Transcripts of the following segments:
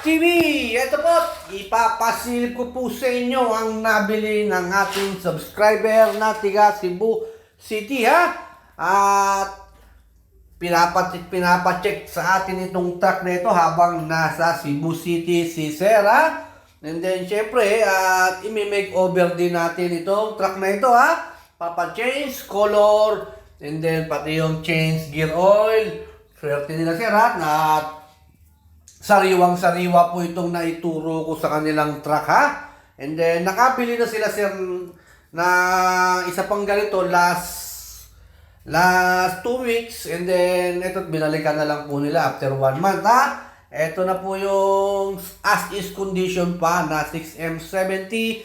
TV! Ito po, ipapasilip ko po sa inyo ang nabili ng ating subscriber na tiga Cebu City ha. At pinapacheck sa atin itong truck na ito habang nasa Cebu City si Sir ha. And then syempre, imi-make over din natin itong truck na ito ha. Papa-change, color, and then pati yung change gear oil. Swerte nila Sir ha. At sariwang-sariwa po itong naituro ko sa kanilang truck ha. And then nakabili na sila Sir na isa pang ganito last 2 weeks. And then ito binalikan na lang po nila after 1 month ha. Ito na po yung as is condition pa na 6M70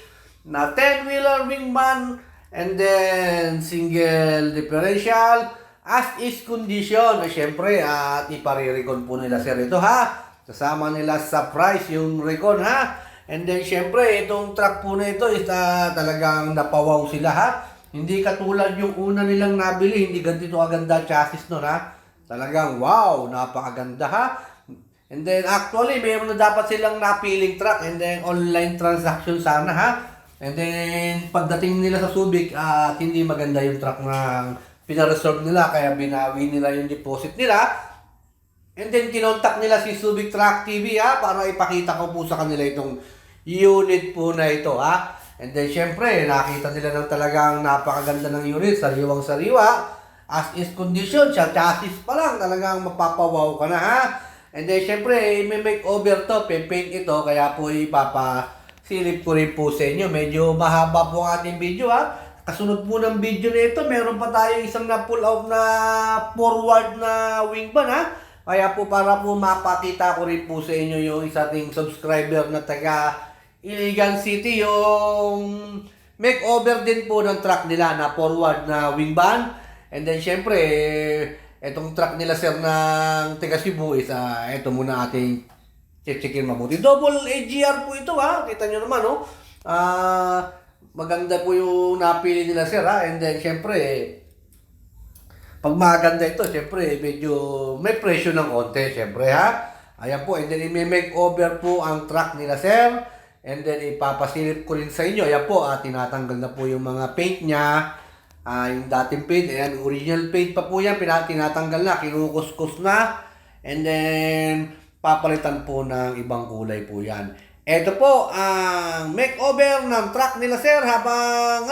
na 10-wheeler wingman and then single differential as is condition. Siyempre at ipariricon po nila Sir ito ha. Kasama nila sa price yung recon ha. And then syempre itong truck po na ito is talagang napawaw sila ha. Hindi katulad yung una nilang nabili, hindi ganito aganda chassis nun ha. Talagang wow, napakaganda ha. And then actually mayroon na dapat silang napiling truck and then online transaction sana ha. And then pagdating nila sa Subic at hindi maganda yung truck na pinareserve nila kaya binawi nila yung deposit nila. And then kinontak nila si Subic Truck TV ha para ipakita ko po sa kanila itong unit po na ito ha. And then syempre nakita nila ng talagang napakaganda ng unit, sariwang-sariwa, as is condition, sa chassis pa lang talagang mapapawaw ka na ha. And then syempre may make over to, paint ito kaya po ipapasilip ko rin po sa inyo. Medyo mahaba po ang ating video ha. Kasunod po ng video na ito, meron pa tayong isang na pull out na forward na wingman ha. Kaya po para po mapakita ko rin po sa inyo yung isa ting subscriber na taga Iligan City, yung makeover din po ng truck nila na forward na wingman. And then syempre, etong truck nila Sir ng taga Cebu is ito muna ating checkin mabuti. Double AGR po ito ha, kita nyo naman no. Maganda po yung napili nila Sir ha. And then syempre, pag maganda ito, syempre, medyo may presyo ng konti, syempre ha. Ayan po, and then i-make over po ang truck nila Sir. And then ipapasilip ko rin sa inyo. Ayan po, tinatanggal na po yung mga paint niya. Yung dating paint, ayan, original paint pa po yan, tinatanggal na, kinukuskus na. And then, papalitan po ng ibang kulay po yan. Ito po, ang makeover ng truck nila Sir habang,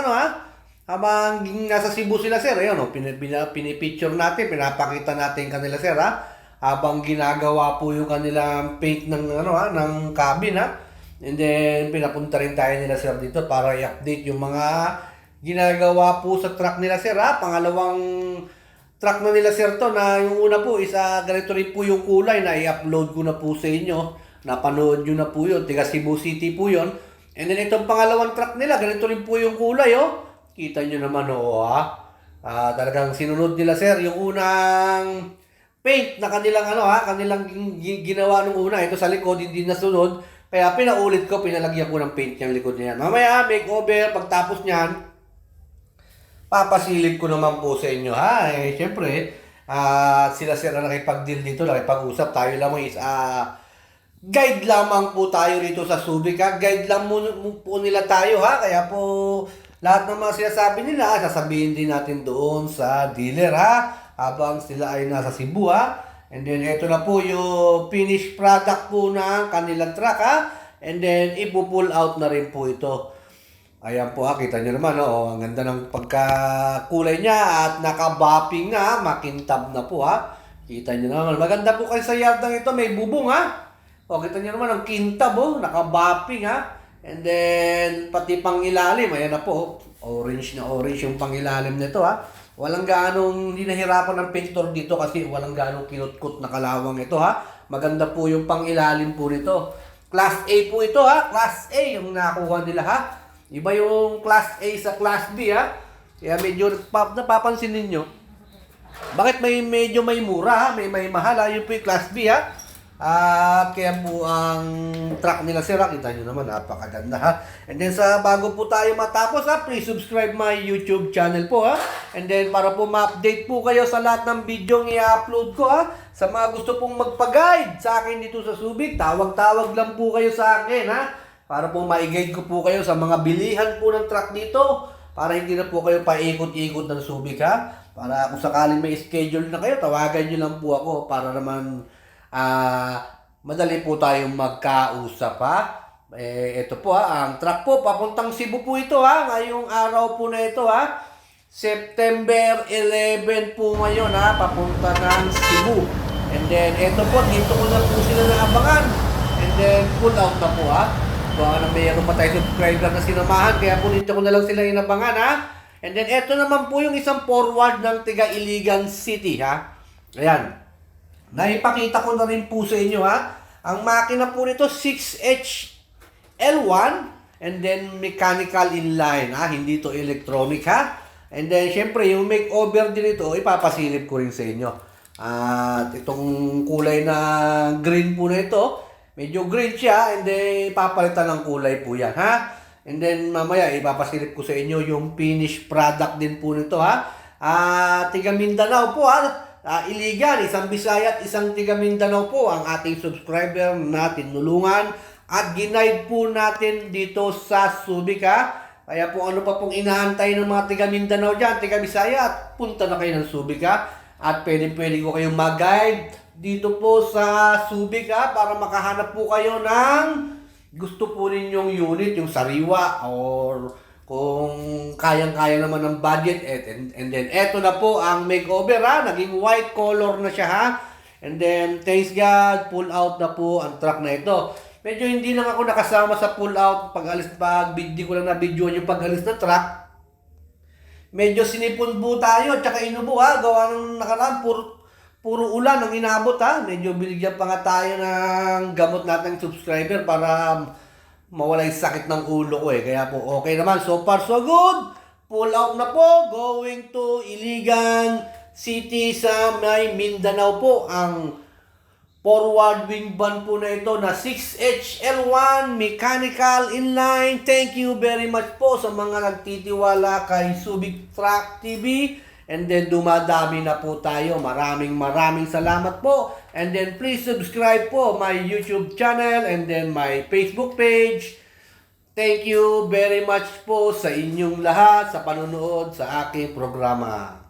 habang nasa Cebu sila Sir, ayun pinipicture natin, pinapakita natin kanila Sir ha. Habang ginagawa po yung kanilang paint ng ng cabin ha. And then pinapunta rin tayo nila Sir dito para i-update yung mga ginagawa po sa truck nila Sir ha. Pangalawang truck na nila Sir to na yung una po is ganito rin po yung kulay na i-upload ko na po sa inyo. Napanood nyo na po yun, tiga Cebu City po yun. And then itong pangalawang truck nila, ganito rin po yung kulay oh. Kita nyo naman ha. Talagang sinunod nila Sir yung unang paint na kanilang kanilang ginawa nung una. Ito sa likod hindi nasunod. Kaya pinaulit ko, pinalagyan ko ng paint yung likod niyan. Mamaya makeover pagtapos niyan, papasilip ko naman po sa inyo ha. Syempre, sila Sir na nakipag-deal dito, nakipag-usap tayo lamang is guide lamang po tayo rito sa Subic ha. Guide lang po nila tayo ha. Kaya po lahat ng mga sinasabi nila, sasabihin din natin doon sa dealer ha, habang sila ay nasa Cebu ha. And then ito na po yung finished product po ng kanilang truck ha. And then ipo-pull out na rin po ito. Ayan po ha, kita nyo naman ang ganda ng pagkakulay niya at nakabapping na, makintab na po ha. Kita nyo naman, maganda po kayo sa yardang ito, may bubong ha. Kita nyo naman ang kintab nakabapping ha. And then, pati pang ilalim, ayan na po, orange na orange yung pang ilalim nito ha. Walang gaanong, hindi nahirapan ng painter dito kasi walang gaanong kinutkot na kalawang ito ha. Maganda po yung pang ilalim po nito. Class A po ito ha, Class A yung nakuha nila ha. Iba yung Class A sa Class B ha. Kaya medyo napapansin ninyo, bakit medyo may mura ha, may mahal ha, yun po yung Class B ha. At kaya po ang truck nila sir, kita nyo naman, napakaganda ha. And then sa bago po tayo matapos please subscribe my YouTube channel po ha. And then para po ma-update po kayo sa lahat ng video i-upload ko ha. Sa mga gusto pong magpa-guide sa akin dito sa Subic, tawag-tawag lang po kayo sa akin ha. Para po ma-guide ko po kayo sa mga bilihan po ng truck dito. Para hindi na po kayo paikot-ikot ng Subic ha. Para kung sakaling may schedule na kayo, tawagan nyo lang po ako para naman madali po tayong magkausap ha. Ito po ang truck po, papuntang Cebu po ito ha. Ngayong araw po na ito ha. September 11 po ngayon ha, papunta ng Cebu. And then ito po, dito ko na po sila naabangan. And then pull out na po ha. Baka na mayroon pa tayo subscriber na sinamahan, kaya po dito ko na lang sila inabangan ha. And then ito naman po yung isang forward ng tiga Iligan City ha. Ayan. Naipakita ko na rin po sa inyo ha. Ang makina po nito 6H L1 and then mechanical inline ha. Hindi to electronic ha. And then syempre yung makeover din ito ipapasilip ko rin sa inyo. At itong kulay na green po na ito, medyo green siya and then ipapalitan ng kulay po yan ha. And then mamaya ipapasilip ko sa inyo yung finished product din po nito ha. Tiga Mindanao po ha. Iligan, isang Bisaya at isang tiga Mindanao po ang ating subscriber na tinulungan at ginaid po natin dito sa Subic ha. Kaya po ano pa pong inaantay ng mga tiga Mindanao dyan, tiga Bisaya, at punta na kayo ng Subic ha. At pwede ko kayong mag-guide dito po sa Subic ha, para makahanap po kayo ng gusto po ninyong unit, yung sariwa or kung kayang-kaya naman ng budget. And then eto na po ang makeover ha, naging white color na siya ha. And then thanks God, pull out na po ang truck na ito. Medyo hindi lang ako nakasama sa pull out pag video ko lang na video yung pag-alis ng truck. Medyo sinipon po tayo at saka inubo ha, gawa ng nakaraan puro ulan ang inabot ha. Medyo binigyan pa nga tayo ng gamot natin subscriber para mawala yung sakit ng ulo ko Kaya po okay naman. So far so good. Pull out na po. Going to Iligan City sa may Mindanao po. Ang forward wing van po na ito na 6HL1 mechanical inline. Thank you very much po sa mga nagtitiwala kay Subic Truck TV. And then dumadami na po tayo. Maraming salamat po. And then please subscribe po my YouTube channel and then my Facebook page. Thank you very much po sa inyong lahat sa panonood sa aking programa.